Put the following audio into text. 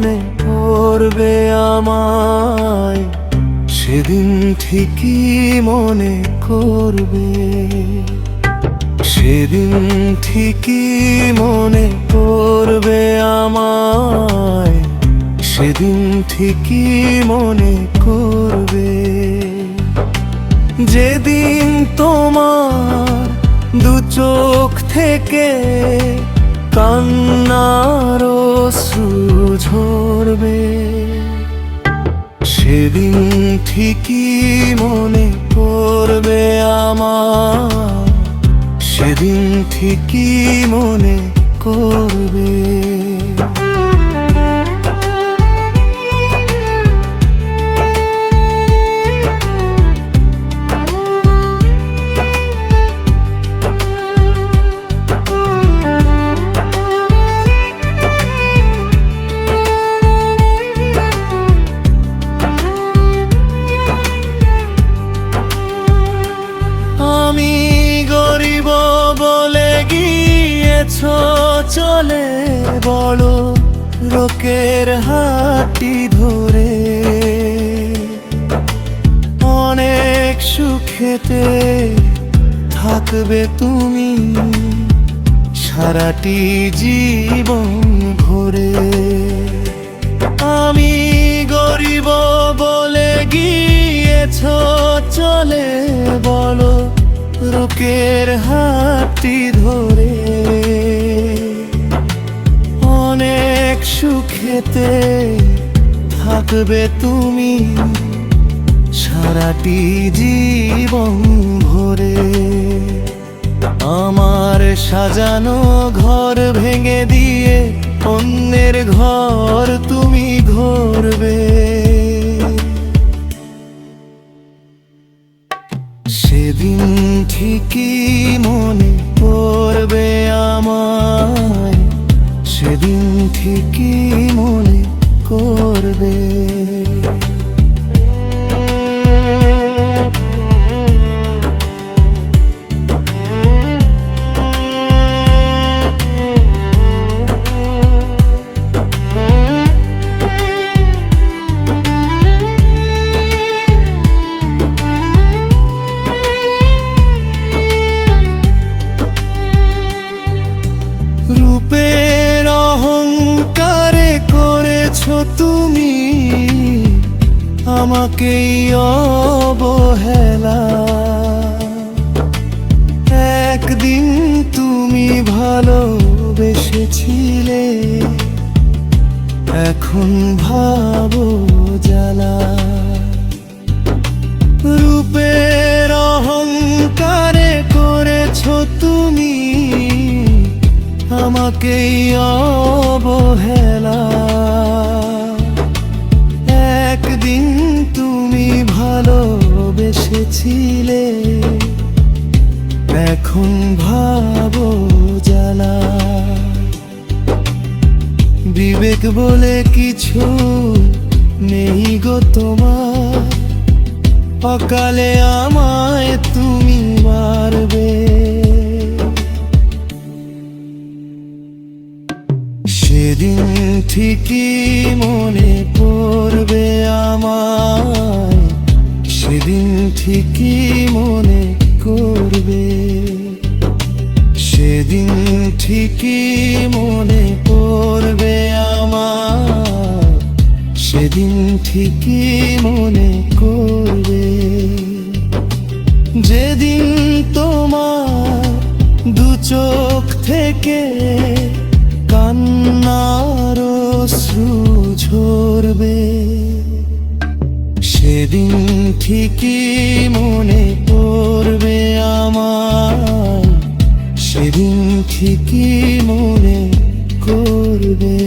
মনে পড়বে আমায়, সেদিন ঠিকই মনে করবে। সেদিন ঠিকই মনে পড়বে আমায়, সেদিন ঠিকই মনে করবে। যেদিন তোমার দু চোখ থেকে কান্নার অশ্রু ঝরবে, সেদিন ঠিকই মনে পড়বে আমার, সেদিন ঠিকই মনে করবে। আমি গরিব বলে গিয়েছো চলে বড় লোকের হাতটি ধরে, অনেক সুখেতে থাকবে তুমি সারাটি জীবন ভরে। আমি গরিব বলে গিয়েছো চলে বলো লোকের হাতটি ধরে, অনেক সুখেতে থাকবে তুমি সারাটি জীবন ভরে। আমার সাজানো ঘর ভেঙে দিয়ে অন্যের ঘর তুমি ঘরবে, সেদিন ঠিকই মনে পড়বে আমায়, সেদিন ঠিকই মনে করবে। রূপের অহংকারে করেছো তুমি আমাকেই অবহেলা, একদিন তুমি ভালোবেসেছিলে এখন ভাবো জ্বালা। রূপের অহংকারে করেছো তুমি আমাকেই অবহেলা, একদিন তুমি ভালোবেসেছিলে এখন ভাবো জ্বালা। বিবেক বলে কিছু নেই গো তোমার, অকালে আমায় তুমি মারবে। সেদিন ঠিকই মনে পড়বে আমায়, সেদিন ঠিকই মনে করবে। সেদিন ঠিকই মনে পড়বে আমায়, সেদিন ঠিকই মনে করবে। যেদিন তোমার দু চোখ থেকে কান্নার অশ্রু ঝরবে, সেদিন ঠিকই মনে পড়বে আমায়, সেদিন ঠিকই মনে করবে।